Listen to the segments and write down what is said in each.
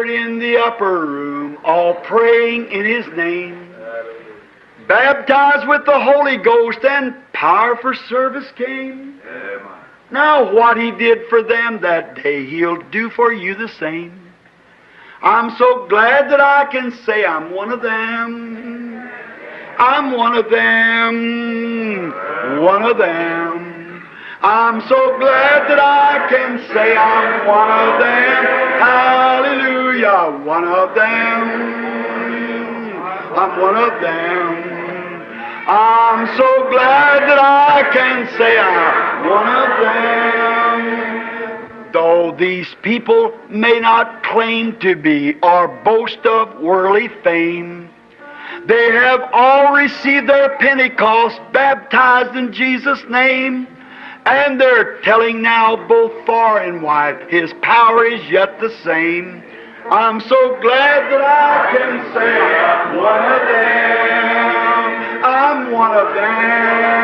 gathered in the upper room, all praying in His name. Baptized with the Holy Ghost, and power for service came. Now what He did for them that day, He'll do for you the same. I'm so glad that I can say I'm one of them. I'm one of them. One of them. I'm so glad that I can say I'm one of them. Hallelujah. One of them. I'm one of them. I'm so glad that I can say I'm one of them. Though these people may not claim to be or boast of worldly fame, they have all received their Pentecost, baptized in Jesus' name, and they're telling now both far and wide, His power is yet the same. I'm so glad that I can say I'm one of them. I'm one of them.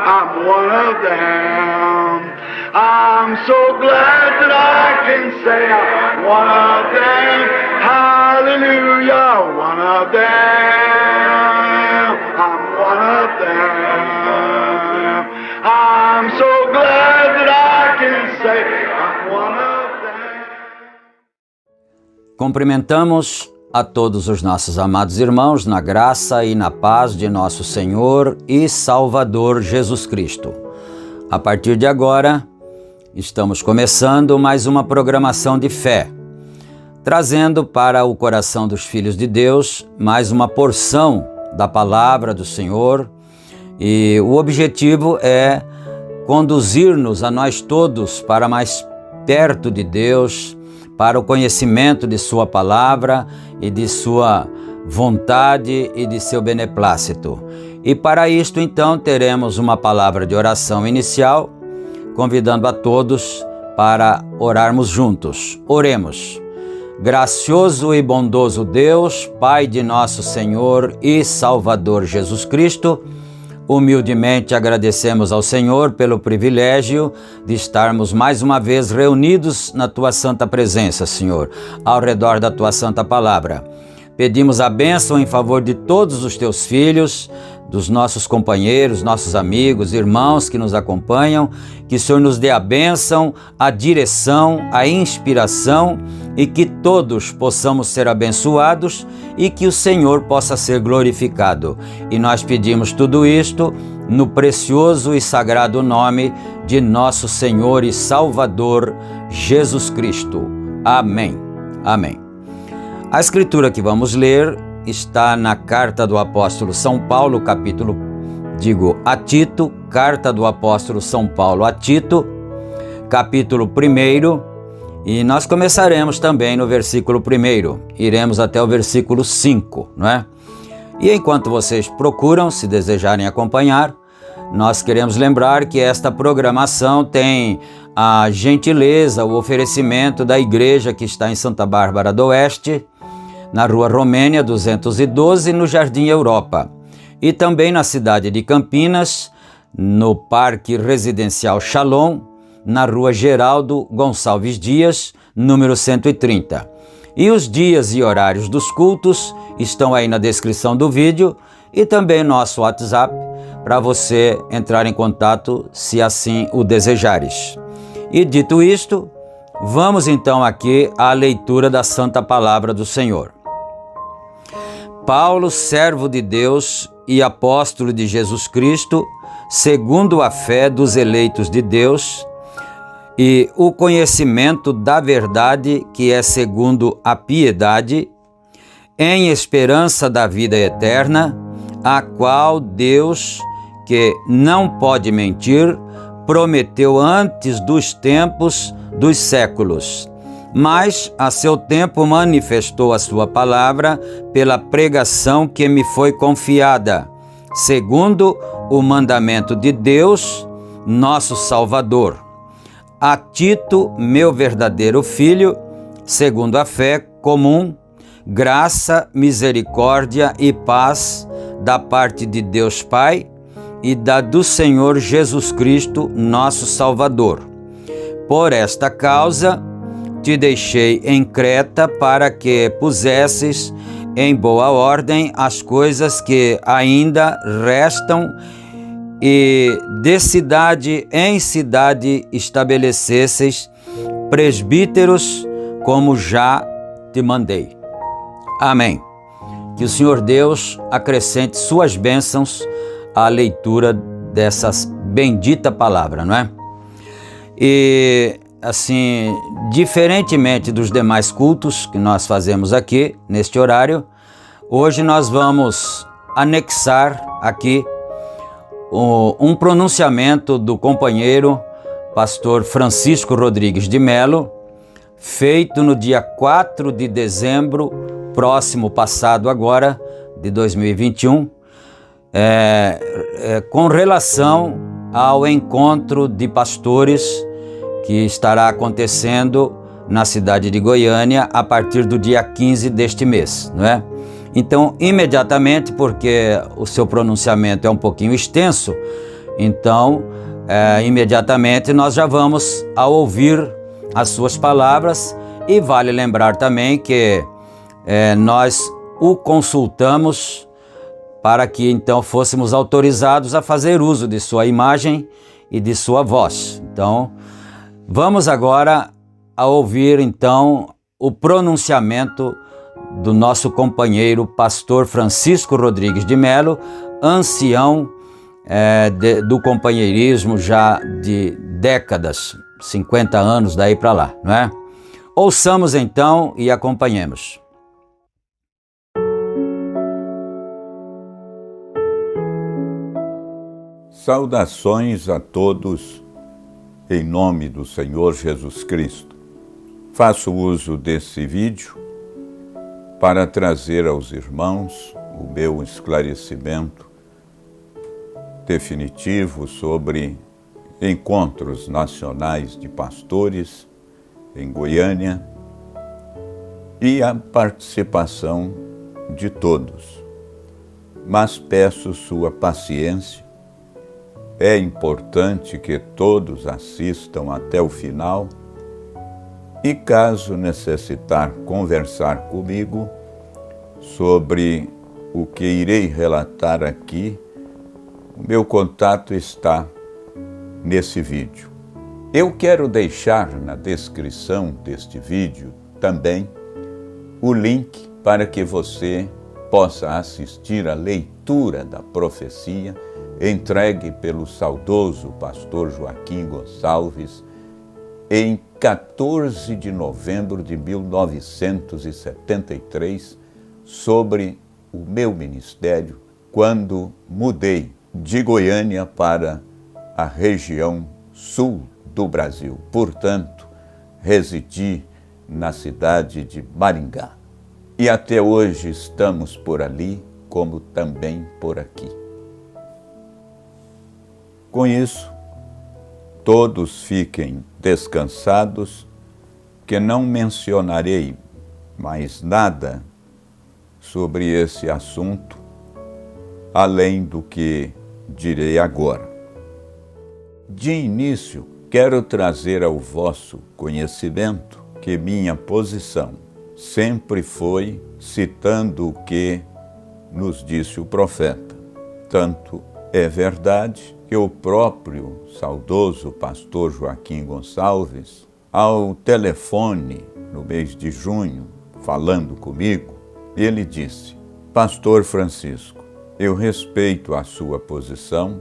I'm one of them. I'm so glad that I can say I'm one of them. Hallelujah, one of them. I'm one of them. I'm so glad that I can say I'm one of them. Cumprimentamos a todos os nossos amados irmãos na graça e na paz de nosso Senhor e Salvador Jesus Cristo. A partir de agora, estamos começando mais uma programação de fé, trazendo para o coração dos filhos de Deus mais uma porção da palavra do Senhor, e o objetivo é conduzir-nos a nós todos para mais perto de Deus, para o conhecimento de sua palavra e de sua vontade e de seu beneplácito. E para isto, então, teremos uma palavra de oração inicial, convidando a todos para orarmos juntos. Oremos. Gracioso e bondoso Deus, Pai de nosso Senhor e Salvador Jesus Cristo, humildemente agradecemos ao Senhor pelo privilégio de estarmos mais uma vez reunidos na Tua santa presença, Senhor, ao redor da Tua santa palavra. Pedimos a bênção em favor de todos os Teus filhos, dos nossos companheiros, nossos amigos, irmãos que nos acompanham, que o Senhor nos dê a bênção, a direção, a inspiração e que todos possamos ser abençoados e que o Senhor possa ser glorificado. E nós pedimos tudo isto no precioso e sagrado nome de nosso Senhor e Salvador Jesus Cristo. Amém. Amém. A escritura que vamos ler está na carta do apóstolo São Paulo, a Tito, carta do apóstolo São Paulo a Tito, capítulo 1, e nós começaremos também no versículo 1, iremos até o versículo 5, não é? E enquanto vocês procuram, se desejarem acompanhar, nós queremos lembrar que esta programação tem a gentileza, o oferecimento da igreja que está em Santa Bárbara do Oeste, na Rua Romênia 212, no Jardim Europa, e também na cidade de Campinas, no Parque Residencial Shalom, na Rua Geraldo Gonçalves Dias, número 130. E os dias e horários dos cultos estão aí na descrição do vídeo e também nosso WhatsApp para você entrar em contato se assim o desejares. E dito isto, vamos então aqui à leitura da Santa Palavra do Senhor. Paulo, servo de Deus e apóstolo de Jesus Cristo, segundo a fé dos eleitos de Deus e o conhecimento da verdade que é segundo a piedade, em esperança da vida eterna, a qual Deus, que não pode mentir, prometeu antes dos tempos dos séculos, mas a seu tempo manifestou a sua palavra pela pregação que me foi confiada, segundo o mandamento de Deus, nosso Salvador. A Tito, meu verdadeiro filho, segundo a fé comum, graça, misericórdia e paz da parte de Deus Pai e da do Senhor Jesus Cristo, nosso Salvador. Por esta causa, te deixei em Creta para que pusesses em boa ordem as coisas que ainda restam e de cidade em cidade estabelecesseis presbíteros, como já te mandei. Amém. Que o Senhor Deus acrescente suas bênçãos à leitura dessas bendita palavra, não é? E assim, diferentemente dos demais cultos que nós fazemos aqui neste horário, hoje nós vamos anexar aqui um pronunciamento do companheiro pastor Francisco Rodrigues de Melo, feito no dia 4 de dezembro, próximo passado agora, de 2021, com relação ao encontro de pastores que estará acontecendo na cidade de Goiânia a partir do dia 15 deste mês, não é? Então, imediatamente, porque o seu pronunciamento é um pouquinho extenso, então, imediatamente nós já vamos a ouvir as suas palavras, e vale lembrar também que nós o consultamos para que então fôssemos autorizados a fazer uso de sua imagem e de sua voz. Então, vamos agora a ouvir então o pronunciamento do nosso companheiro pastor Francisco Rodrigues de Melo, ancião do companheirismo já de décadas, 50 anos daí para lá, não é? Ouçamos então e acompanhemos. Saudações a todos em nome do Senhor Jesus Cristo. Faço uso desse vídeo para trazer aos irmãos o meu esclarecimento definitivo sobre encontros nacionais de pastores em Goiânia e a participação de todos. Mas peço sua paciência. É importante que todos assistam até o final e, caso necessitar conversar comigo sobre o que irei relatar aqui, o meu contato está nesse vídeo. Eu quero deixar na descrição deste vídeo também o link para que você possa assistir à leitura da profecia entregue pelo saudoso pastor Joaquim Gonçalves em 14 de novembro de 1973, sobre o meu ministério, quando mudei de Goiânia para a região sul do Brasil. Portanto, residi na cidade de Maringá. E até hoje estamos por ali, como também por aqui. Com isso, todos fiquem descansados, que não mencionarei mais nada sobre esse assunto, além do que direi agora. De início, quero trazer ao vosso conhecimento que minha posição sempre foi citando o que nos disse o profeta. Tanto é verdade que o próprio saudoso pastor Joaquim Gonçalves, ao telefone no mês de junho, falando comigo, ele disse: Pastor Francisco, eu respeito a sua posição,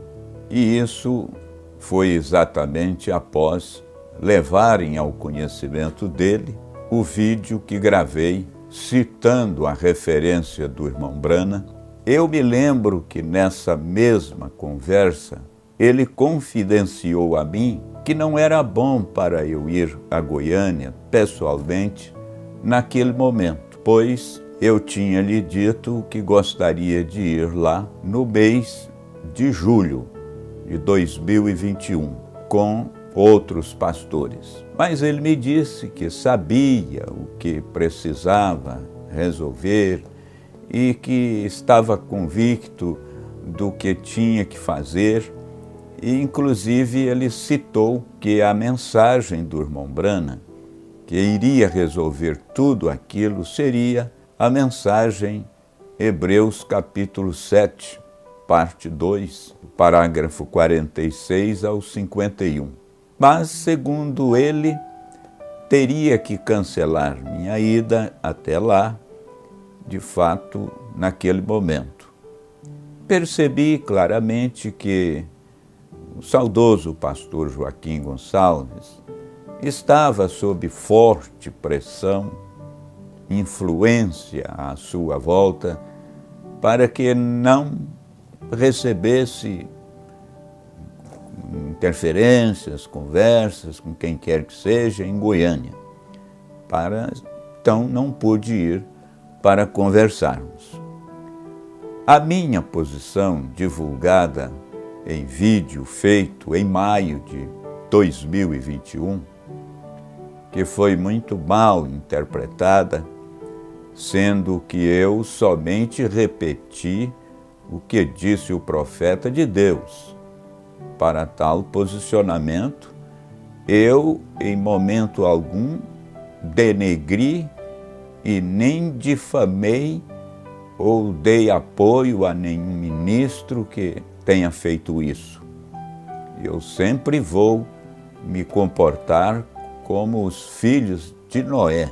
e isso foi exatamente após levarem ao conhecimento dele o vídeo que gravei citando a referência do irmão Brana. Eu me lembro que nessa mesma conversa ele confidenciou a mim que não era bom para eu ir a Goiânia pessoalmente naquele momento, pois eu tinha lhe dito que gostaria de ir lá no mês de julho de 2021 com outros pastores. Mas ele me disse que sabia o que precisava resolver e que estava convicto do que tinha que fazer. E, inclusive, ele citou que a mensagem do irmão Brana que iria resolver tudo aquilo seria a mensagem Hebreus capítulo 7, parte 2, parágrafo 46 ao 51. Mas, segundo ele, teria que cancelar minha ida até lá, de fato, naquele momento. Percebi claramente que o saudoso pastor Joaquim Gonçalves estava sob forte pressão, influência à sua volta, para que não recebesse interferências, conversas com quem quer que seja em Goiânia. Então não pude ir para conversarmos. A minha posição, divulgada em vídeo feito em maio de 2021, que foi muito mal interpretada, sendo que eu somente repeti o que disse o profeta de Deus. Para tal posicionamento, eu, em momento algum, denegri e nem difamei ou dei apoio a nenhum ministro que tenha feito isso. Eu sempre vou me comportar como os filhos de Noé,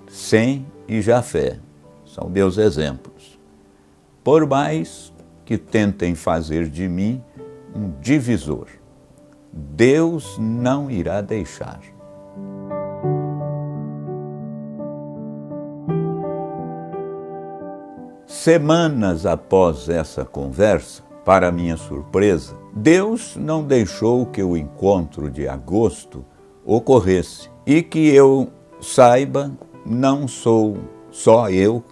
Sem e Jafé. São meus exemplos. Por mais que tentem fazer de mim um divisor, Deus não irá deixar. Semanas após essa conversa, para minha surpresa, Deus não deixou que o encontro de agosto ocorresse. E que eu saiba, não sou só eu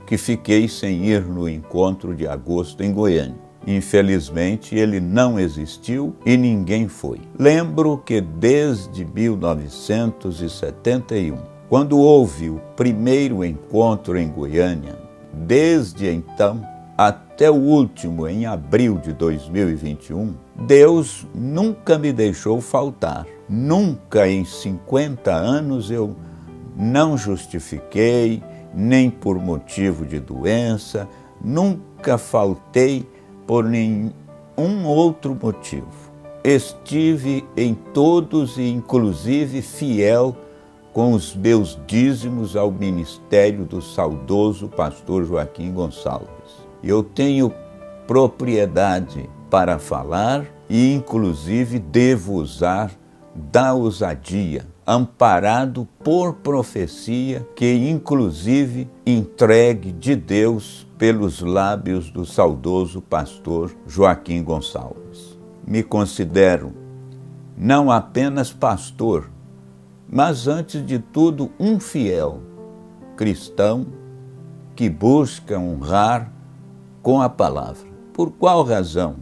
que fiquei sem ir no encontro de agosto em Goiânia. Infelizmente, ele não existiu e ninguém foi. Lembro que desde 1971, quando houve o primeiro encontro em Goiânia, desde então até o último, em abril de 2021, Deus nunca me deixou faltar. Nunca em 50 anos eu não justifiquei, nem por motivo de doença, nunca faltei por nenhum outro motivo. Estive em todos e inclusive fiel com os meus dízimos ao ministério do saudoso pastor Joaquim Gonçalves. Eu tenho propriedade para falar e inclusive devo usar da ousadia, amparado por profecia que inclusive entregue de Deus pelos lábios do saudoso pastor Joaquim Gonçalves. Me considero não apenas pastor, mas antes de tudo um fiel cristão que busca honrar com a palavra. Por qual razão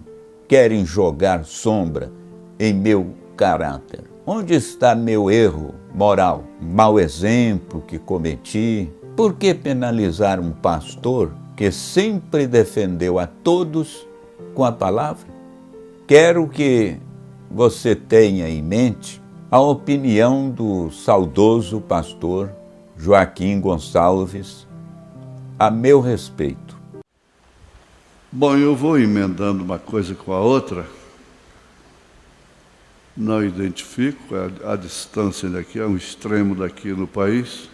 querem jogar sombra em meu caráter? Onde está meu erro moral? Mau exemplo que cometi? Por que penalizar um pastor que sempre defendeu a todos com a palavra? Quero que você tenha em mente a opinião do saudoso pastor Joaquim Gonçalves a meu respeito. Bom, eu vou emendando uma coisa com a outra. Não identifico a distância daqui, é um extremo daqui no país.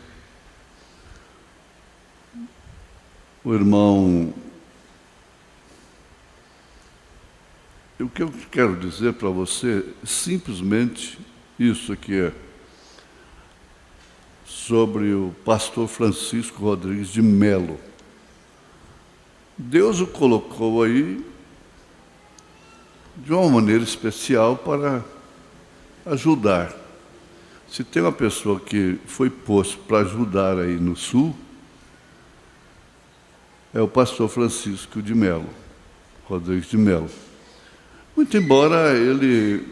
O irmão... O que eu quero dizer para você, simplesmente isso aqui é sobre o pastor Francisco Rodrigues de Melo. Deus o colocou aí de uma maneira especial para ajudar. Se tem uma pessoa que foi posto para ajudar aí no Sul, é o pastor Francisco de Melo, Rodrigues de Melo. Muito embora ele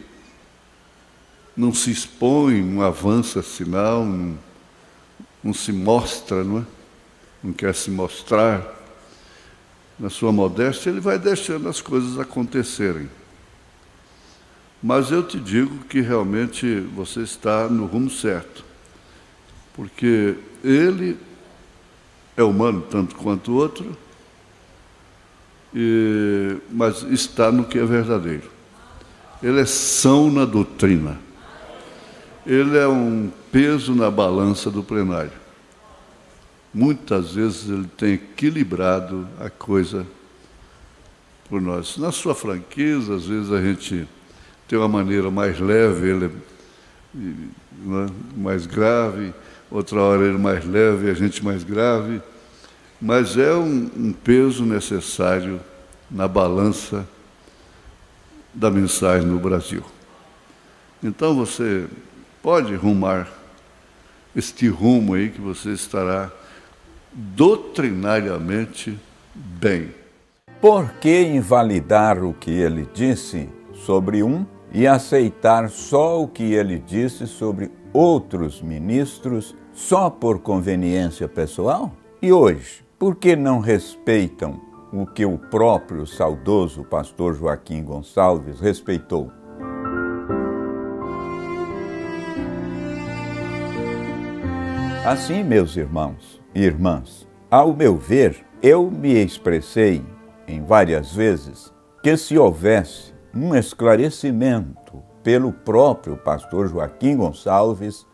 não se expõe, não avança sinal, não se mostra, não é? Não quer se mostrar. Na sua modéstia, ele vai deixando as coisas acontecerem. Mas eu te digo que realmente você está no rumo certo. porque ele é humano tanto quanto o outro, mas está no que é verdadeiro. Ele é são na doutrina. Ele é um peso na balança do plenário. Muitas vezes ele tem equilibrado a coisa por nós. Na sua franqueza, às vezes a gente tem uma maneira mais leve, ele é mais grave, outra hora ele mais leve, a gente mais grave, mas é um peso necessário na balança da mensagem no Brasil. Então você pode rumar este rumo aí que você estará doutrinariamente bem. Por que invalidar o que ele disse sobre um e aceitar só o que ele disse sobre outros ministros só por conveniência pessoal? E hoje, por que não respeitam o que o próprio saudoso pastor Joaquim Gonçalves respeitou? Assim, meus irmãos e irmãs, ao meu ver, eu me expressei em várias vezes que se houvesse um esclarecimento pelo próprio pastor Joaquim Gonçalves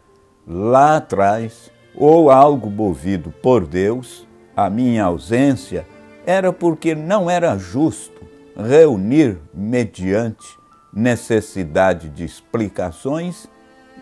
lá atrás, ou algo movido por Deus, a minha ausência era porque não era justo reunir mediante necessidade de explicações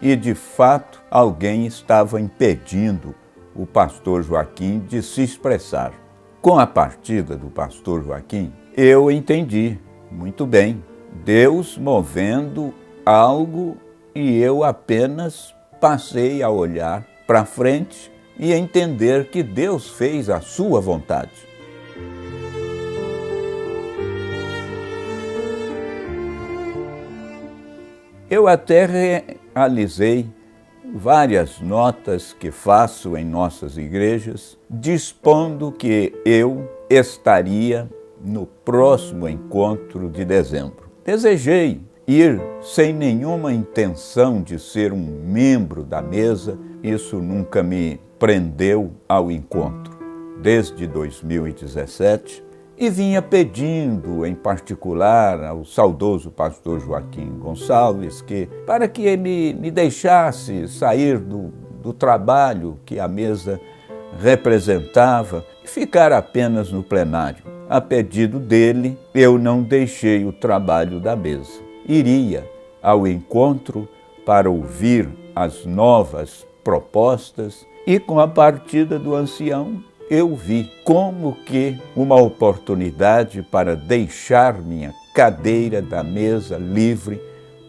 e, de fato, alguém estava impedindo o pastor Joaquim de se expressar. Com a partida do pastor Joaquim, eu entendi muito bem, Deus movendo algo e eu apenas passei a olhar para frente e entender que Deus fez a sua vontade. Eu até realizei várias notas que faço em nossas igrejas, dispondo que eu estaria no próximo encontro de dezembro. Desejei ir sem nenhuma intenção de ser um membro da mesa, isso nunca me prendeu ao encontro. Desde 2017, e vinha pedindo, em particular, ao saudoso pastor Joaquim Gonçalves, para que ele me deixasse sair do trabalho que a mesa representava e ficar apenas no plenário. A pedido dele, eu não deixei o trabalho da mesa. Iria ao encontro para ouvir as novas propostas e, com a partida do ancião, eu vi como que uma oportunidade para deixar minha cadeira da mesa livre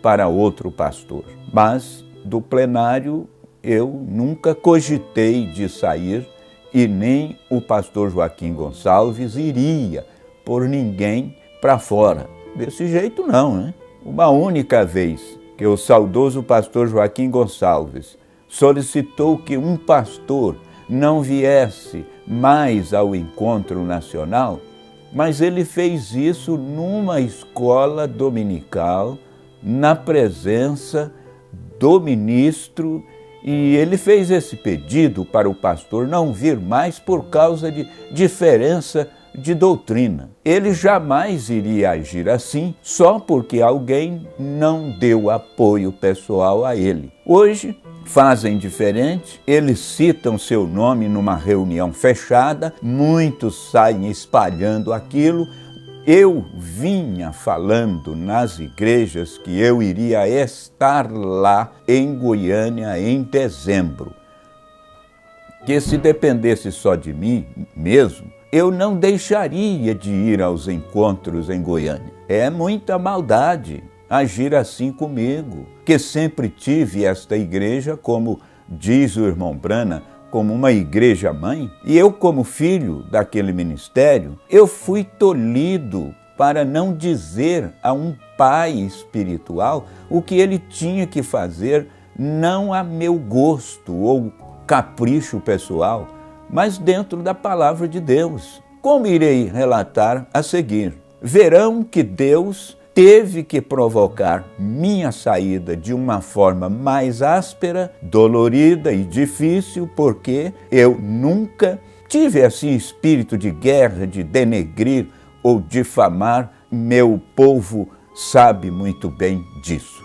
para outro pastor. Mas do plenário eu nunca cogitei de sair e nem o pastor Joaquim Gonçalves iria por ninguém para fora. Desse jeito não, né? Uma única vez que o saudoso pastor Joaquim Gonçalves solicitou que um pastor não viesse mais ao encontro nacional, mas ele fez isso numa escola dominical, na presença do ministro, e ele fez esse pedido para o pastor não vir mais por causa de diferença de doutrina. Ele jamais iria agir assim só porque alguém não deu apoio pessoal a ele. Hoje, fazem diferente, eles citam seu nome numa reunião fechada, muitos saem espalhando aquilo. Eu vinha falando nas igrejas que eu iria estar lá em Goiânia em dezembro. Que se dependesse só de mim mesmo, eu não deixaria de ir aos encontros em Goiânia. É muita maldade agir assim comigo, que sempre tive esta igreja, como diz o irmão Brana, como uma igreja-mãe, e eu, como filho daquele ministério, eu fui tolhido para não dizer a um pai espiritual o que ele tinha que fazer, não a meu gosto ou capricho pessoal, mas dentro da palavra de Deus. Como irei relatar a seguir? Verão que Deus teve que provocar minha saída de uma forma mais áspera, dolorida e difícil, porque eu nunca tive assim espírito de guerra, de denegrir ou difamar. Meu povo sabe muito bem disso.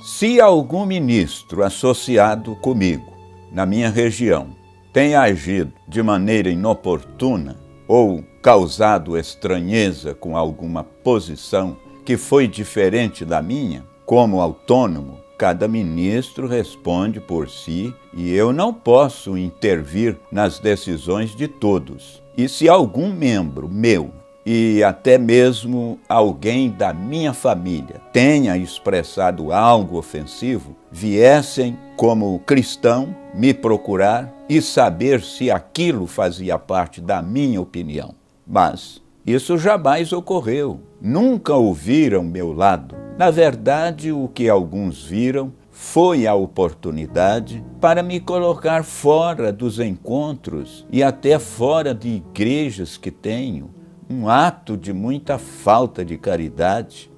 Se algum ministro associado comigo, na minha região, tem agido de maneira inoportuna ou causado estranheza com alguma posição que foi diferente da minha, como autônomo, cada ministro responde por si e eu não posso intervir nas decisões de todos. E se algum membro meu e até mesmo alguém da minha família tenha expressado algo ofensivo, viessem como cristão me procurar e saber se aquilo fazia parte da minha opinião. Mas isso jamais ocorreu. Nunca ouviram meu lado. Na verdade, o que alguns viram foi a oportunidade para me colocar fora dos encontros e até fora de igrejas que tenho. Um ato de muita falta de caridade.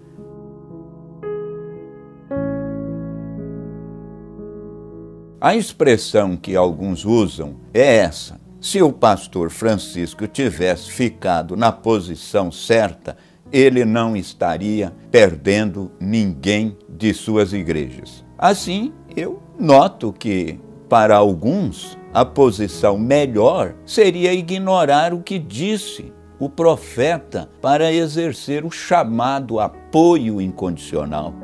A expressão que alguns usam é essa: se o pastor Francisco tivesse ficado na posição certa, ele não estaria perdendo ninguém de suas igrejas. Assim, eu noto que, para alguns, a posição melhor seria ignorar o que disse o profeta para exercer o chamado apoio incondicional.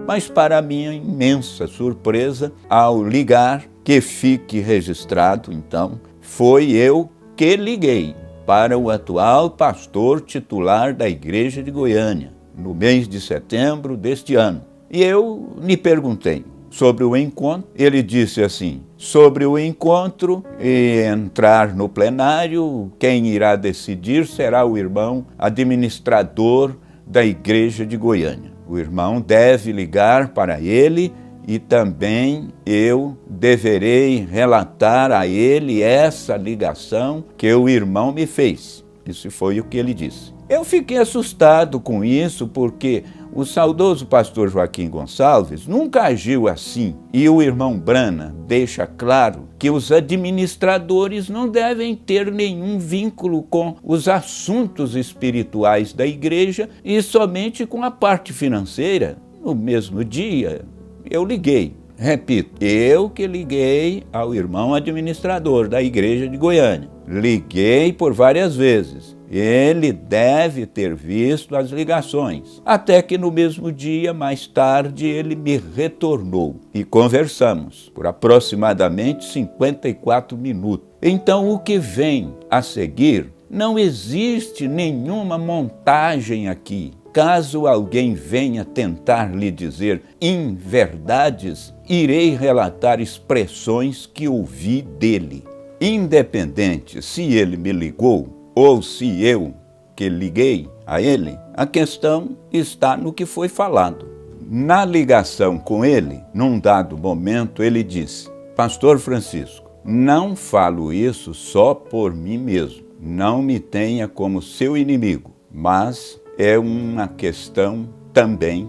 Mas, para minha imensa surpresa, ao ligar, que fique registrado, então, foi eu que liguei para o atual pastor titular da Igreja de Goiânia, no mês de setembro deste ano. E eu lhe perguntei sobre o encontro. Ele disse assim: sobre o encontro e entrar no plenário, quem irá decidir será o irmão administrador da Igreja de Goiânia. O irmão deve ligar para ele e também eu deverei relatar a ele essa ligação que o irmão me fez. Isso foi o que ele disse. Eu fiquei assustado com isso porque o saudoso pastor Joaquim Gonçalves nunca agiu assim. E o irmão Brana deixa claro que os administradores não devem ter nenhum vínculo com os assuntos espirituais da igreja e somente com a parte financeira. No mesmo dia, eu liguei. Repito, eu que liguei ao irmão administrador da Igreja de Goiânia. Liguei por várias vezes. Ele deve ter visto as ligações. Até que no mesmo dia, mais tarde, ele me retornou e conversamos por aproximadamente 54 minutos. Então, o que vem a seguir, não existe nenhuma montagem aqui. Caso alguém venha tentar lhe dizer inverdades, irei relatar expressões que ouvi dele. Independente se ele me ligou ou se eu que liguei a ele, a questão está no que foi falado. Na ligação com ele, num dado momento, ele disse: Pastor Francisco, não falo isso só por mim mesmo. Não me tenha como seu inimigo, mas é uma questão também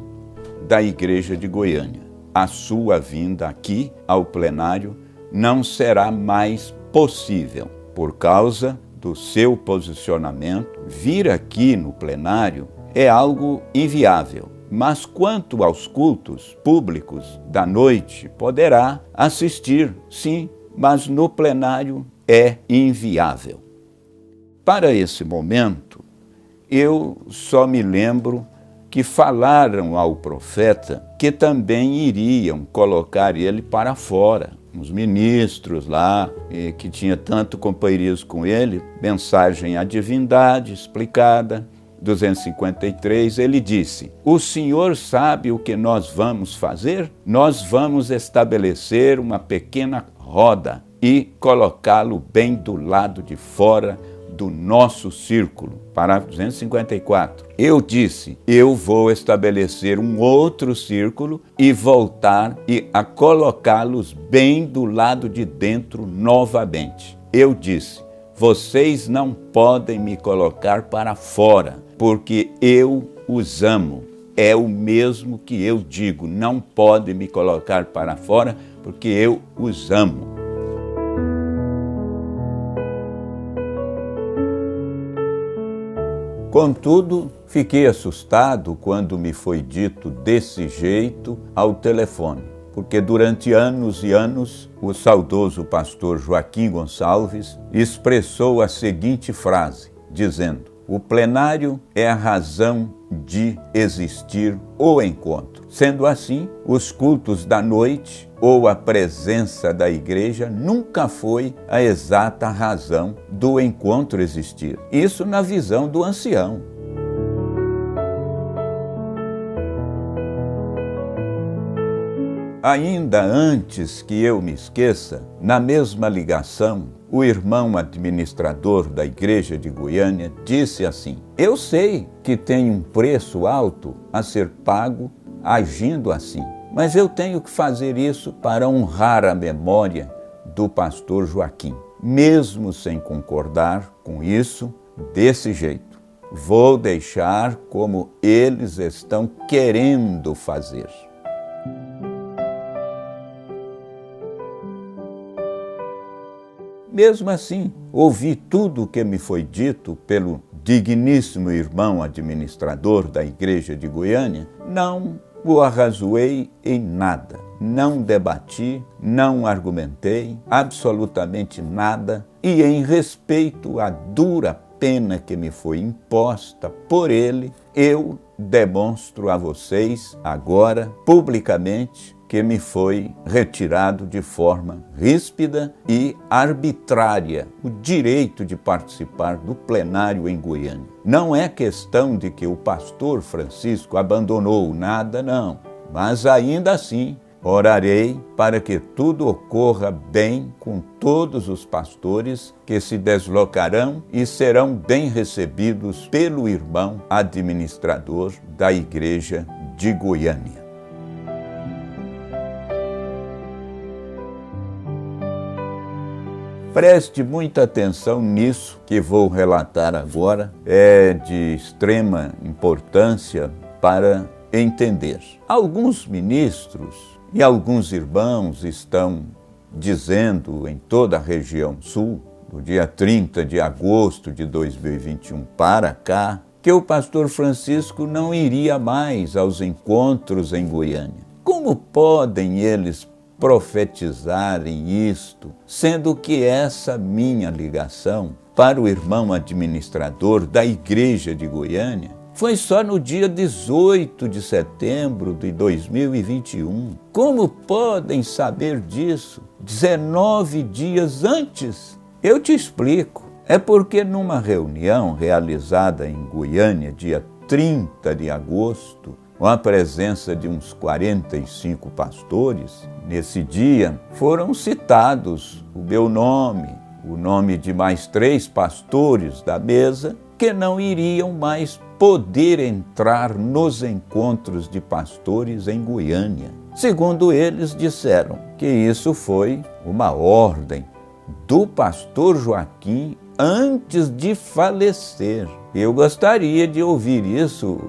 da Igreja de Goiânia. A sua vinda aqui ao plenário não será mais possível por causa do seu posicionamento. Vir aqui no plenário é algo inviável. Mas quanto aos cultos públicos da noite, poderá assistir, sim, mas no plenário é inviável. Para esse momento, eu só me lembro que falaram ao profeta que também iriam colocar ele para fora. Os ministros lá, que tinha tanto companheirismo com ele, mensagem à divindade explicada, 253, ele disse: o senhor sabe o que nós vamos fazer? Nós vamos estabelecer uma pequena roda e colocá-lo bem do lado de fora do nosso círculo. Parágrafo 254. Eu disse, eu vou estabelecer um outro círculo e voltar a colocá-los bem do lado de dentro novamente. Eu disse, vocês não podem me colocar para fora, porque eu os amo. É o mesmo que eu digo, não podem me colocar para fora, porque eu os amo. Contudo, fiquei assustado quando me foi dito desse jeito ao telefone, porque durante anos e anos o saudoso pastor Joaquim Gonçalves expressou a seguinte frase, dizendo: o plenário é a razão de existir o encontro. Sendo assim, os cultos da noite ou a presença da igreja nunca foi a exata razão do encontro existir. Isso na visão do ancião. Ainda antes que eu me esqueça, na mesma ligação, o irmão administrador da igreja de Goiânia disse assim: eu sei que tem um preço alto a ser pago agindo assim, mas eu tenho que fazer isso para honrar a memória do pastor Joaquim, mesmo sem concordar com isso desse jeito. Vou deixar como eles estão querendo fazer. Mesmo assim, ouvi tudo o que me foi dito pelo digníssimo irmão administrador da igreja de Goiânia, não o arrazoei em nada, não debati, não argumentei, absolutamente nada, e em respeito à dura pena que me foi imposta por ele, eu demonstro a vocês agora, publicamente, que me foi retirado de forma ríspida e arbitrária o direito de participar do plenário em Goiânia. Não é questão de que o pastor Francisco abandonou nada, não, mas ainda assim orarei para que tudo ocorra bem com todos os pastores que se deslocarão e serão bem recebidos pelo irmão administrador da igreja de Goiânia. Preste muita atenção nisso que vou relatar agora, é de extrema importância para entender. Alguns ministros e alguns irmãos estão dizendo em toda a região sul, do dia 30 de agosto de 2021 para cá, que o pastor Francisco não iria mais aos encontros em Goiânia. Como podem eles profetizarem isto, sendo que essa minha ligação para o irmão administrador da igreja de Goiânia foi só no dia 18 de setembro de 2021. Como podem saber disso 19 dias antes? Eu te explico. É porque numa reunião realizada em Goiânia, dia 30 de agosto, com a presença de uns 45 pastores, nesse dia foram citados o meu nome, o nome de mais 3 pastores da mesa, que não iriam mais poder entrar nos encontros de pastores em Goiânia. Segundo eles disseram que isso foi uma ordem do pastor Joaquim antes de falecer. Eu gostaria de ouvir isso,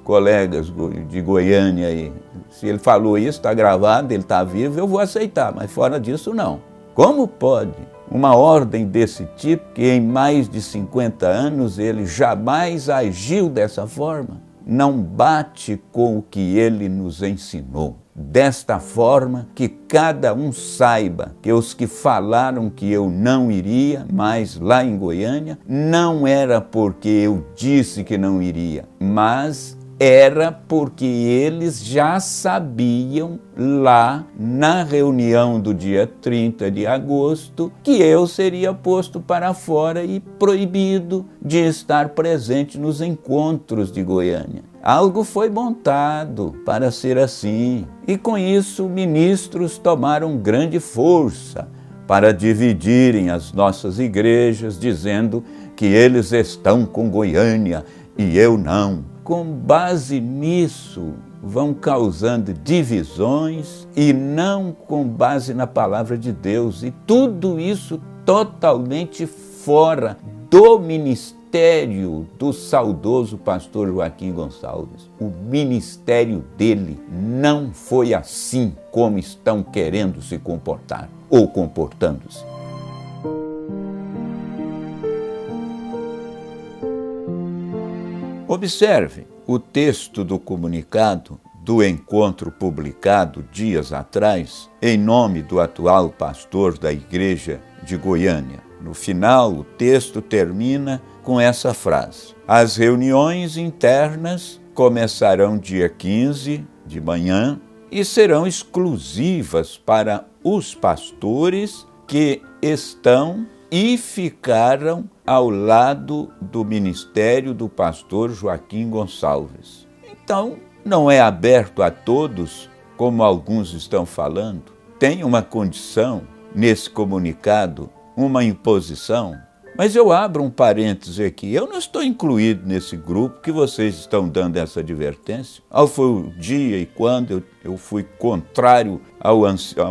colegas de Goiânia aí. Se ele falou isso, está gravado, ele está vivo, eu vou aceitar, mas fora disso não. Como pode uma ordem desse tipo, que em mais de 50 anos ele jamais agiu dessa forma, não bate com o que ele nos ensinou? Desta forma que cada um saiba que os que falaram que eu não iria mais lá em Goiânia, não era porque eu disse que não iria, mas era porque eles já sabiam lá na reunião do dia 30 de agosto que eu seria posto para fora e proibido de estar presente nos encontros de Goiânia. Algo foi montado para ser assim, e com isso ministros tomaram grande força para dividirem as nossas igrejas, dizendo que eles estão com Goiânia e eu não. Com base nisso, vão causando divisões e não com base na palavra de Deus. E tudo isso totalmente fora do ministério do saudoso pastor Joaquim Gonçalves. O ministério dele não foi assim como estão querendo se comportar ou comportando-se. Observe o texto do comunicado do encontro publicado dias atrás em nome do atual pastor da Igreja de Goiânia. No final, o texto termina com essa frase: as reuniões internas começarão dia 15 de manhã e serão exclusivas para os pastores que estão e ficaram ao lado do ministério do pastor Joaquim Gonçalves. Então, não é aberto a todos, como alguns estão falando. Tem uma condição nesse comunicado, uma imposição. Mas eu abro um parêntese aqui. Eu não estou incluído nesse grupo que vocês estão dando essa advertência. Foi o dia e quando eu fui contrário ao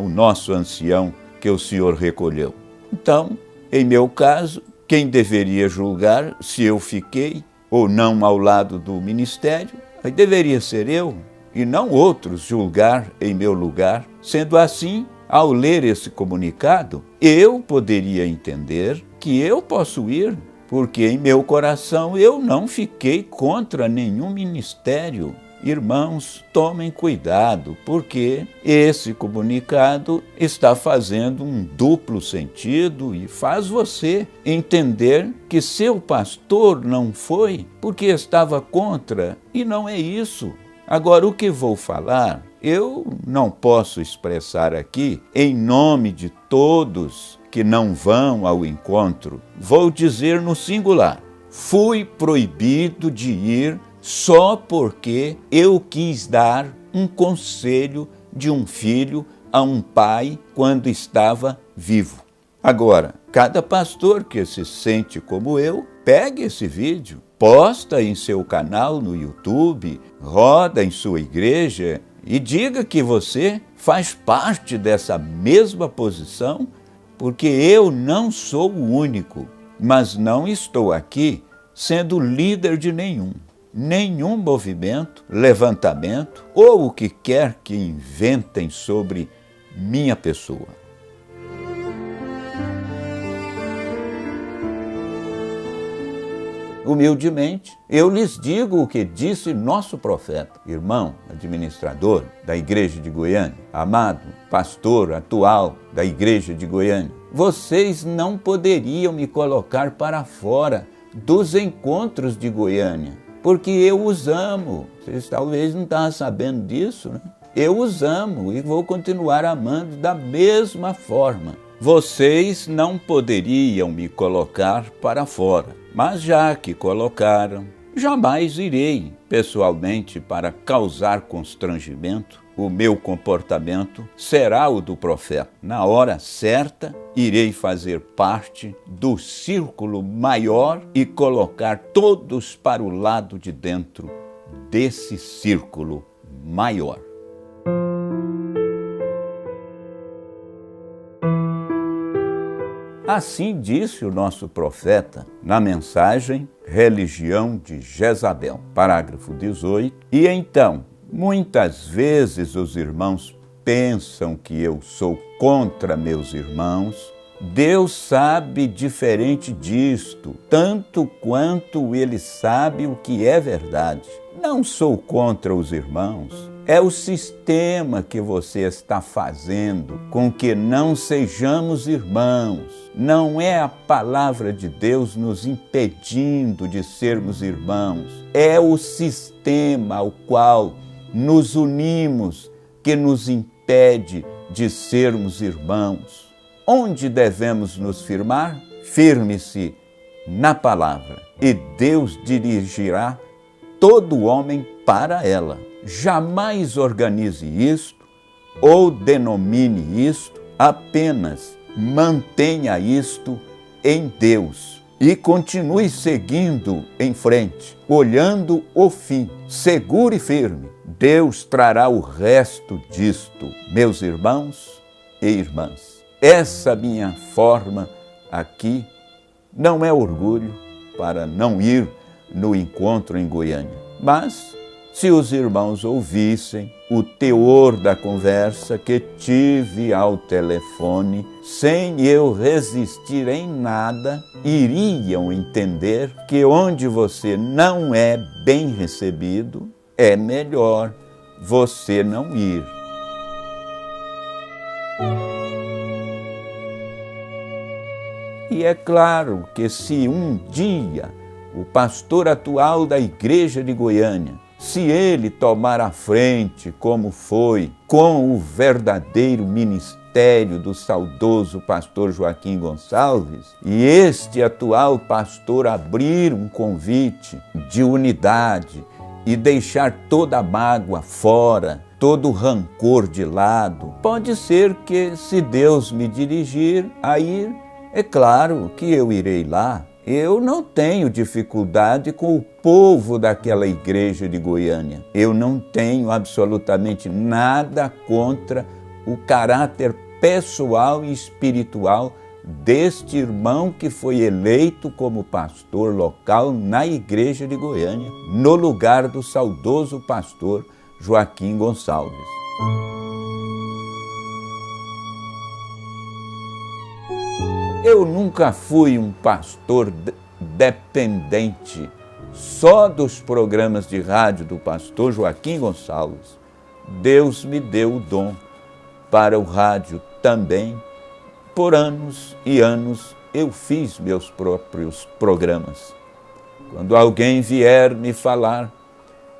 nosso ancião que o senhor recolheu. Então, em meu caso, quem deveria julgar se eu fiquei ou não ao lado do ministério, aí deveria ser eu e não outros julgar em meu lugar. Sendo assim, ao ler esse comunicado, eu poderia entender que eu posso ir, porque em meu coração eu não fiquei contra nenhum ministério. Irmãos, tomem cuidado, porque esse comunicado está fazendo um duplo sentido e faz você entender que seu pastor não foi porque estava contra, e não é isso. Agora, o que vou falar, eu não posso expressar aqui em nome de todos que não vão ao encontro. Vou dizer no singular: fui proibido de ir só porque eu quis dar um conselho de um filho a um pai quando estava vivo. Agora, cada pastor que se sente como eu, pegue esse vídeo, posta em seu canal no YouTube, roda em sua igreja e diga que você faz parte dessa mesma posição, porque eu não sou o único, mas não estou aqui sendo líder de nenhum movimento, levantamento ou o que quer que inventem sobre minha pessoa. Humildemente, eu lhes digo o que disse nosso profeta, irmão administrador da Igreja de Goiânia, amado pastor atual da Igreja de Goiânia. Vocês não poderiam me colocar para fora dos encontros de Goiânia, porque eu os amo. Vocês talvez não estavam sabendo disso, né? Eu os amo e vou continuar amando da mesma forma. Vocês não poderiam me colocar para fora, mas já que colocaram, jamais irei pessoalmente para causar constrangimento. O meu comportamento será o do profeta. Na hora certa, irei fazer parte do círculo maior e colocar todos para o lado de dentro desse círculo maior. Assim disse o nosso profeta na mensagem Religião de Jezabel, parágrafo 18. E então, muitas vezes os irmãos pensam que eu sou contra meus irmãos. Deus sabe diferente disto, tanto quanto Ele sabe o que é verdade. Não sou contra os irmãos. É o sistema que você está fazendo com que não sejamos irmãos. Não é a palavra de Deus nos impedindo de sermos irmãos. É o sistema ao qual nos unimos que nos impede de sermos irmãos. Onde devemos nos firmar? Firme-se na palavra, e Deus dirigirá todo homem para ela. Jamais organize isto ou denomine isto apenas mantenha isto em Deus e continue seguindo em frente, olhando o fim, seguro e firme. Deus trará o resto disto, meus irmãos e irmãs. Essa minha forma aqui não é orgulho para não ir no encontro em Goiânia, mas se os irmãos ouvissem o teor da conversa que tive ao telefone, sem eu resistir em nada, iriam entender que onde você não é bem recebido, é melhor você não ir. E é claro que se um dia o pastor atual da Igreja de Goiânia, se ele tomar a frente, como foi com o verdadeiro ministério do saudoso pastor Joaquim Gonçalves, e este atual pastor abrir um convite de unidade e deixar toda a mágoa fora, todo o rancor de lado, pode ser que, se Deus me dirigir a ir, é claro que eu irei lá. Eu não tenho dificuldade com o povo daquela igreja de Goiânia. Eu não tenho absolutamente nada contra o caráter pessoal e espiritual deste irmão que foi eleito como pastor local na igreja de Goiânia, no lugar do saudoso pastor Joaquim Gonçalves. Eu nunca fui um pastor dependente só dos programas de rádio do pastor Joaquim Gonçalves. Deus me deu o dom para o rádio também. Por anos e anos eu fiz meus próprios programas. Quando alguém vier me falar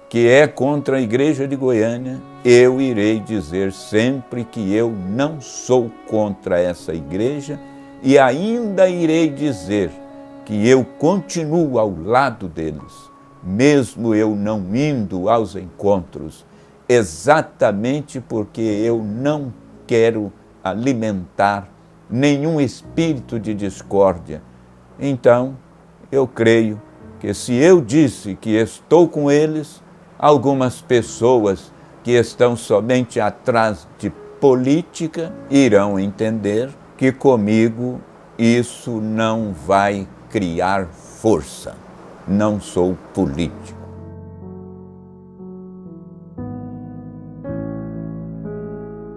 que é contra a igreja de Goiânia, eu irei dizer sempre que eu não sou contra essa igreja, e ainda irei dizer que eu continuo ao lado deles, mesmo eu não indo aos encontros, exatamente porque eu não quero alimentar nenhum espírito de discórdia. Então, eu creio que se eu disse que estou com eles, algumas pessoas que estão somente atrás de política irão entender que comigo isso não vai criar força. Não sou político.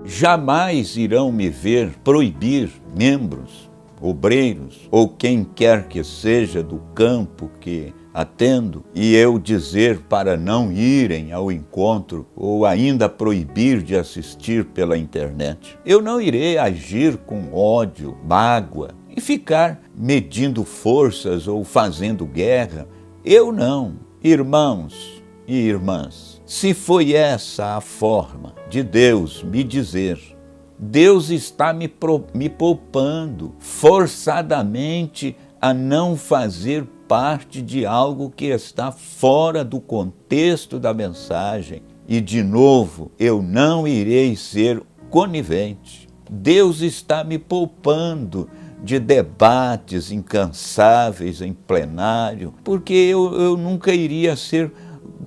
Jamais irão me ver proibir membros, obreiros ou quem quer que seja do campo que atendo e eu dizer para não irem ao encontro ou ainda proibir de assistir pela internet. Eu não irei agir com ódio, mágoa e ficar medindo forças ou fazendo guerra. Eu não. Irmãos e irmãs, se foi essa a forma de Deus me dizer, Deus está me poupando forçadamente a não fazer parte de algo que está fora do contexto da mensagem. E, de novo, eu não irei ser conivente. Deus está me poupando de debates incansáveis em plenário, porque eu nunca iria ser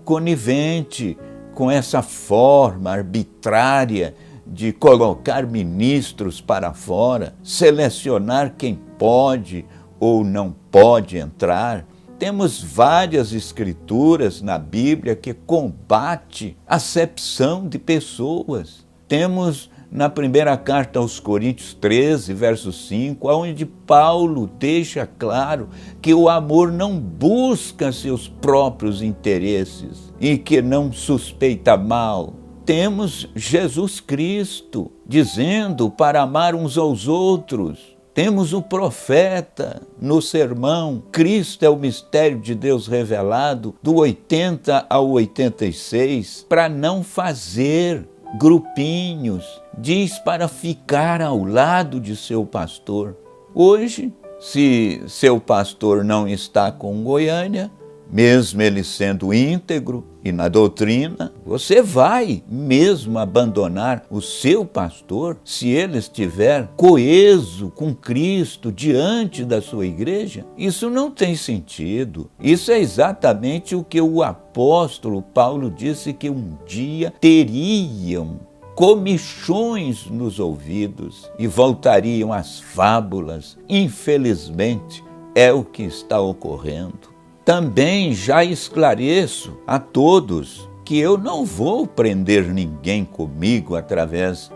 conivente com essa forma arbitrária de colocar ministros para fora, selecionar quem pode ou não pode entrar. Temos várias escrituras na Bíblia que combate a acepção de pessoas. Temos na primeira carta aos Coríntios 13, verso 5, onde Paulo deixa claro que o amor não busca seus próprios interesses e que não suspeita mal. Temos Jesus Cristo dizendo para amar uns aos outros. Temos o profeta no sermão, Cristo é o mistério de Deus revelado, do 80 ao 86, para não fazer grupinhos, diz para ficar ao lado de seu pastor. Hoje, se seu pastor não está com Goiânia, mesmo ele sendo íntegro e na doutrina, você vai mesmo abandonar o seu pastor se ele estiver coeso com Cristo diante da sua igreja? Isso não tem sentido. Isso é exatamente o que o apóstolo Paulo disse que um dia teriam comichões nos ouvidos e voltariam às fábulas. Infelizmente, é o que está ocorrendo. Também já esclareço a todos que eu não vou prender ninguém comigo através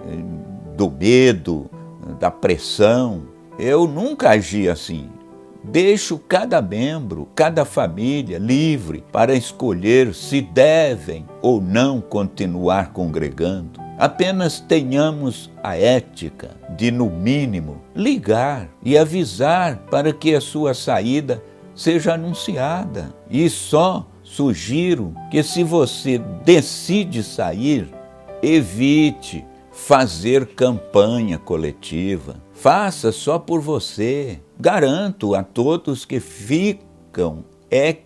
do medo, da pressão. Eu nunca agi assim. Deixo cada membro, cada família livre para escolher se devem ou não continuar congregando. Apenas tenhamos a ética de, no mínimo, ligar e avisar para que a sua saída seja anunciada. E só sugiro que, se você decide sair, evite fazer campanha coletiva. Faça só por você. Garanto a todos que ficam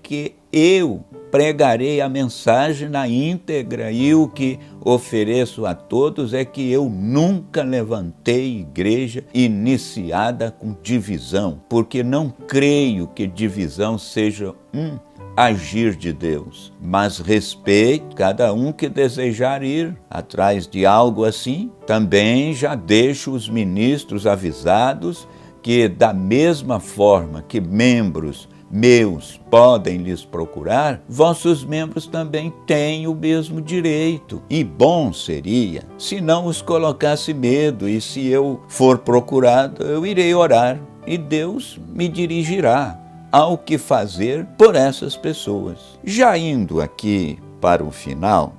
que eu pregarei a mensagem na íntegra, e o que ofereço a todos é que eu nunca levantei igreja iniciada com divisão, porque não creio que divisão seja um agir de Deus, mas respeito cada um que desejar ir atrás de algo assim. Também já deixo os ministros avisados que, da mesma forma que membros meus podem lhes procurar, vossos membros também têm o mesmo direito. E bom seria se não os colocasse medo, e se eu for procurado, eu irei orar e Deus me dirigirá ao que fazer por essas pessoas. Já indo aqui para o final,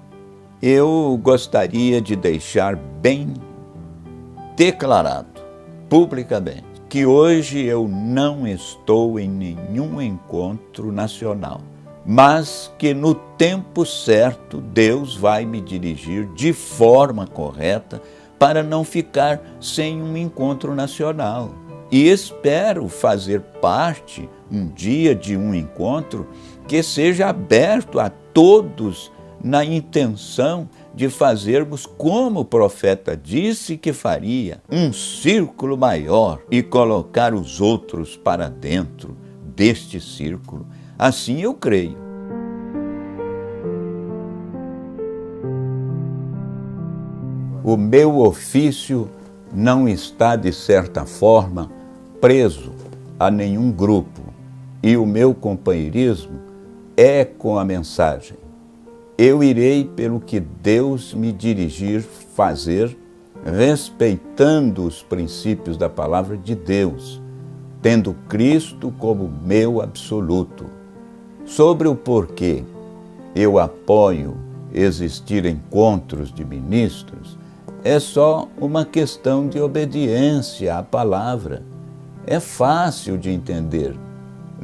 eu gostaria de deixar bem declarado, publicamente, que hoje eu não estou em nenhum encontro nacional, mas que no tempo certo Deus vai me dirigir de forma correta para não ficar sem um encontro nacional. E espero fazer parte um dia de um encontro que seja aberto a todos, na intenção de fazermos como o profeta disse que faria, um círculo maior e colocar os outros para dentro deste círculo. Assim eu creio. O meu ofício não está, de certa forma, preso a nenhum grupo, e o meu companheirismo é com a mensagem. Eu irei pelo que Deus me dirigir fazer, respeitando os princípios da palavra de Deus, tendo Cristo como meu absoluto. Sobre o porquê eu apoio existir encontros de ministros, é só uma questão de obediência à palavra. É fácil de entender.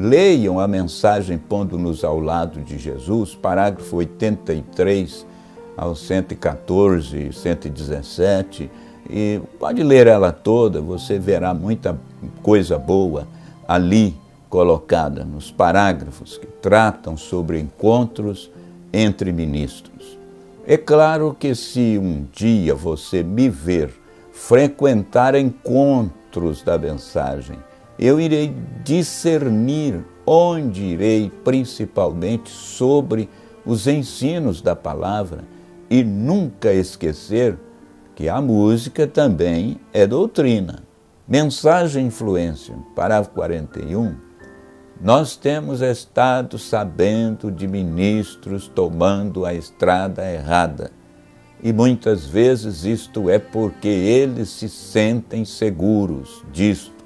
Leiam a mensagem pondo-nos ao lado de Jesus, parágrafo 83 ao 114 e 117, e pode ler ela toda, você verá muita coisa boa ali colocada nos parágrafos que tratam sobre encontros entre ministros. É claro que, se um dia você me ver frequentar encontros da mensagem, eu irei discernir onde irei principalmente sobre os ensinos da palavra, e nunca esquecer que a música também é doutrina. Mensagem e influência, parágrafo 41. Nós temos estado sabendo de ministros tomando a estrada errada, e muitas vezes isto é porque eles se sentem seguros disto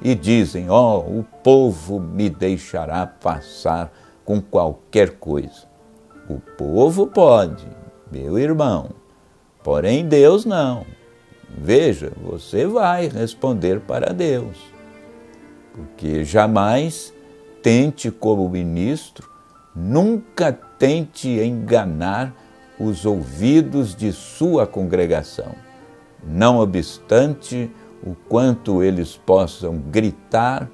e dizem: o povo me deixará passar com qualquer coisa. O povo pode, meu irmão, porém Deus não. Veja, você vai responder para Deus, porque jamais tente, como ministro, nunca tente enganar os ouvidos de sua congregação, não obstante o quanto eles possam gritar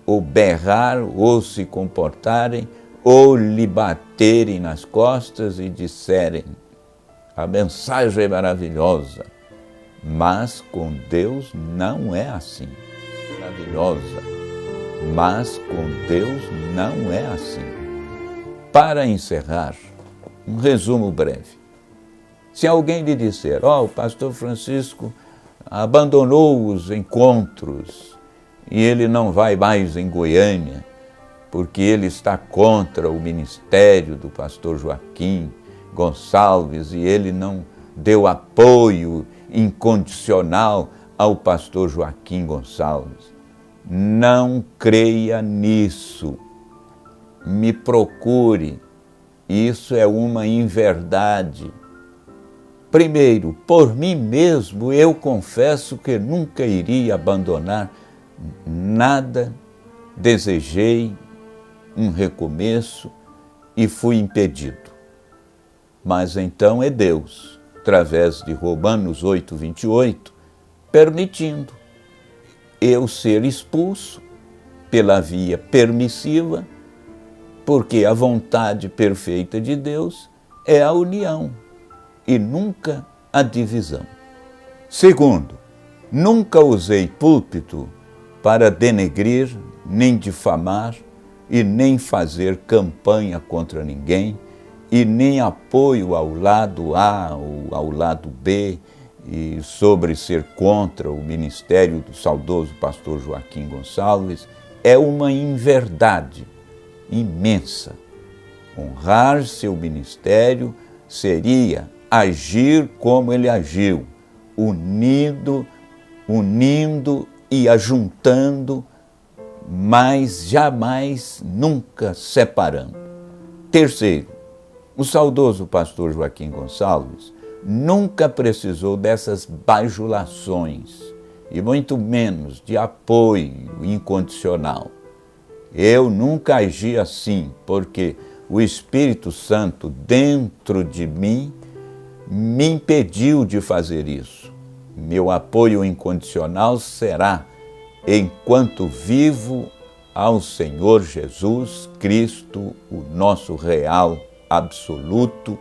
ou berrar ou se comportarem ou lhe baterem nas costas e disserem: a mensagem é maravilhosa. Mas com Deus não é assim. Maravilhosa. Mas com Deus não é assim. Para encerrar, um resumo breve. Se alguém lhe disser: o pastor Francisco abandonou os encontros e ele não vai mais em Goiânia, porque ele está contra o ministério do pastor Joaquim Gonçalves e ele não deu apoio incondicional ao pastor Joaquim Gonçalves. Não creia nisso. Me procure. Isso é uma inverdade. Primeiro, por mim mesmo, eu confesso que nunca iria abandonar nada. Desejei um recomeço e fui impedido. Mas então é Deus, através de Romanos 8:28, permitindo eu ser expulso pela via permissiva, porque a vontade perfeita de Deus é a união e nunca a divisão. Segundo, nunca usei púlpito para denegrir, nem difamar e nem fazer campanha contra ninguém, e nem apoio ao lado A ou ao lado B, e sobre ser contra o ministério do saudoso pastor Joaquim Gonçalves. É uma inverdade imensa. Honrar seu ministério seria agir como ele agiu, unindo e ajuntando, mas jamais, nunca separando. Terceiro, o saudoso pastor Joaquim Gonçalves nunca precisou dessas bajulações, e muito menos de apoio incondicional. Eu nunca agi assim, porque o Espírito Santo dentro de mim me impediu de fazer isso. Meu apoio incondicional será enquanto vivo ao Senhor Jesus Cristo, o nosso real absoluto,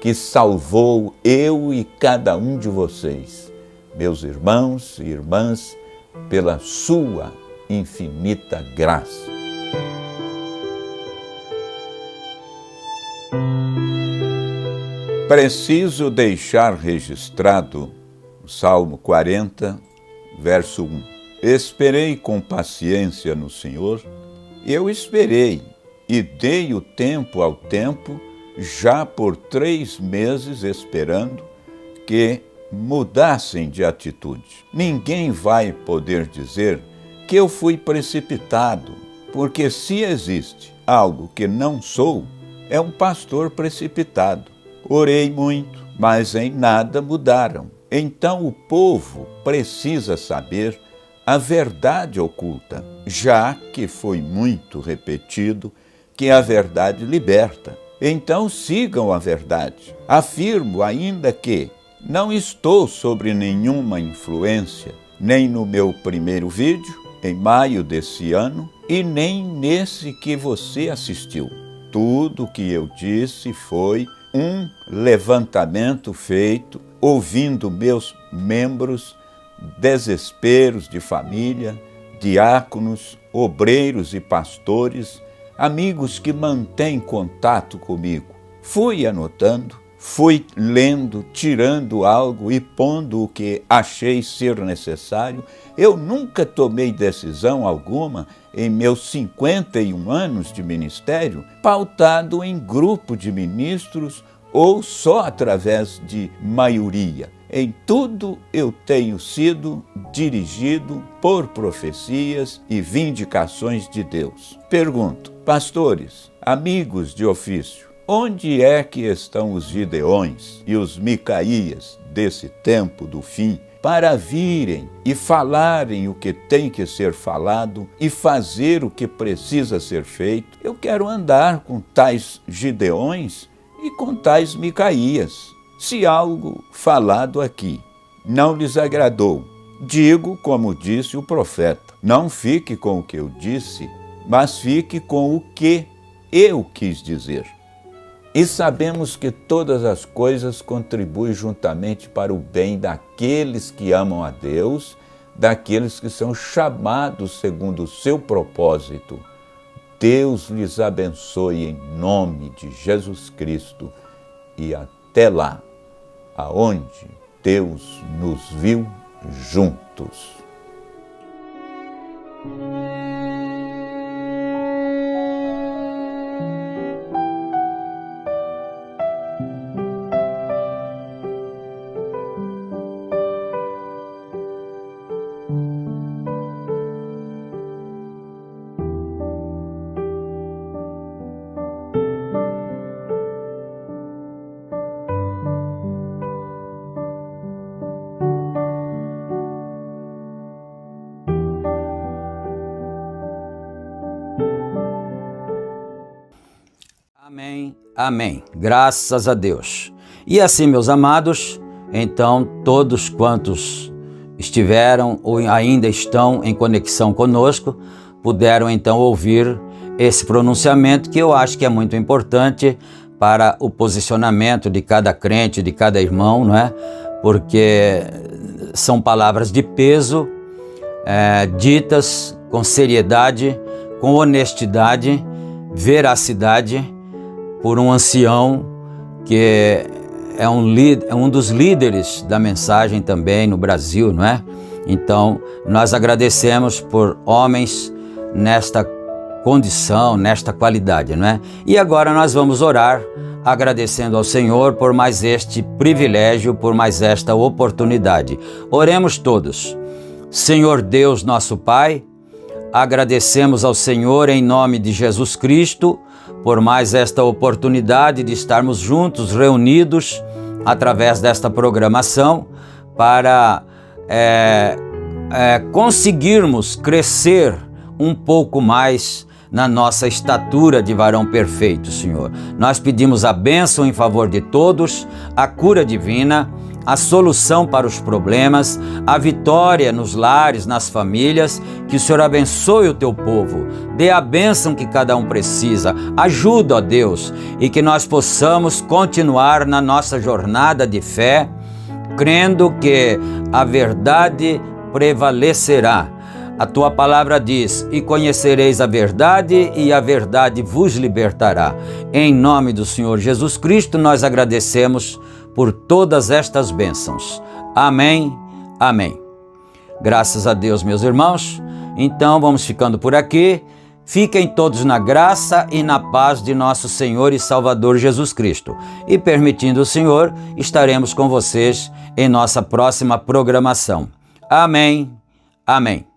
que salvou eu e cada um de vocês, meus irmãos e irmãs, pela sua infinita graça. Preciso deixar registrado o Salmo 40, verso 1. Esperei com paciência no Senhor, eu esperei e dei o tempo ao tempo, já por 3 meses esperando que mudassem de atitude. Ninguém vai poder dizer que eu fui precipitado, porque se existe algo que não sou, é um pastor precipitado. Orei muito, mas em nada mudaram. Então o povo precisa saber a verdade oculta, já que foi muito repetido que a verdade liberta. Então sigam a verdade. Afirmo ainda que não estou sobre nenhuma influência, nem no meu primeiro vídeo, em maio desse ano, e nem nesse que você assistiu. Tudo o que eu disse foi um levantamento feito, ouvindo meus membros, desesperos de família, diáconos, obreiros e pastores, amigos que mantêm contato comigo. Fui anotando, fui lendo, tirando algo e pondo o que achei ser necessário. Eu nunca tomei decisão alguma em meus 51 anos de ministério pautado em grupo de ministros ou só através de maioria. Em tudo eu tenho sido dirigido por profecias e vindicações de Deus. Pergunto, pastores, amigos de ofício, onde é que estão os Gideões e os Micaías desse tempo do fim para virem e falarem o que tem que ser falado e fazer o que precisa ser feito? Eu quero andar com tais Gideões e com tais Micaías. Se algo falado aqui não lhes agradou, digo como disse o profeta, não fique com o que eu disse, mas fique com o que eu quis dizer. E sabemos que todas as coisas contribuem juntamente para o bem daqueles que amam a Deus, daqueles que são chamados segundo o seu propósito. Deus lhes abençoe em nome de Jesus Cristo e até lá, aonde Deus nos viu juntos. Amém, amém. Graças a Deus. E assim, meus amados, então todos quantos estiveram ou ainda estão em conexão conosco, puderam então ouvir esse pronunciamento que eu acho que é muito importante para o posicionamento de cada crente, de cada irmão, não é? Porque são palavras de peso, ditas com seriedade, com honestidade, veracidade, por um ancião que é um dos líderes da mensagem também no Brasil, não é? Então, nós agradecemos por homens nesta condição, nesta qualidade, não é? E agora nós vamos orar, agradecendo ao Senhor por mais este privilégio, por mais esta oportunidade. Oremos todos. Senhor Deus, nosso Pai, agradecemos ao Senhor em nome de Jesus Cristo, por mais esta oportunidade de estarmos juntos, reunidos, através desta programação, para conseguirmos crescer um pouco mais na nossa estatura de varão perfeito, Senhor. Nós pedimos a bênção em favor de todos, a cura divina, a solução para os problemas, a vitória nos lares, nas famílias, que o Senhor abençoe o teu povo, dê a bênção que cada um precisa, ajuda, ó Deus, e que nós possamos continuar na nossa jornada de fé, crendo que a verdade prevalecerá. A tua palavra diz, e conhecereis a verdade, e a verdade vos libertará. Em nome do Senhor Jesus Cristo, nós agradecemos por todas estas bênçãos. Amém, amém. Graças a Deus, meus irmãos. Então, vamos ficando por aqui. Fiquem todos na graça e na paz de nosso Senhor e Salvador Jesus Cristo. E permitindo o Senhor, estaremos com vocês em nossa próxima programação. Amém, amém.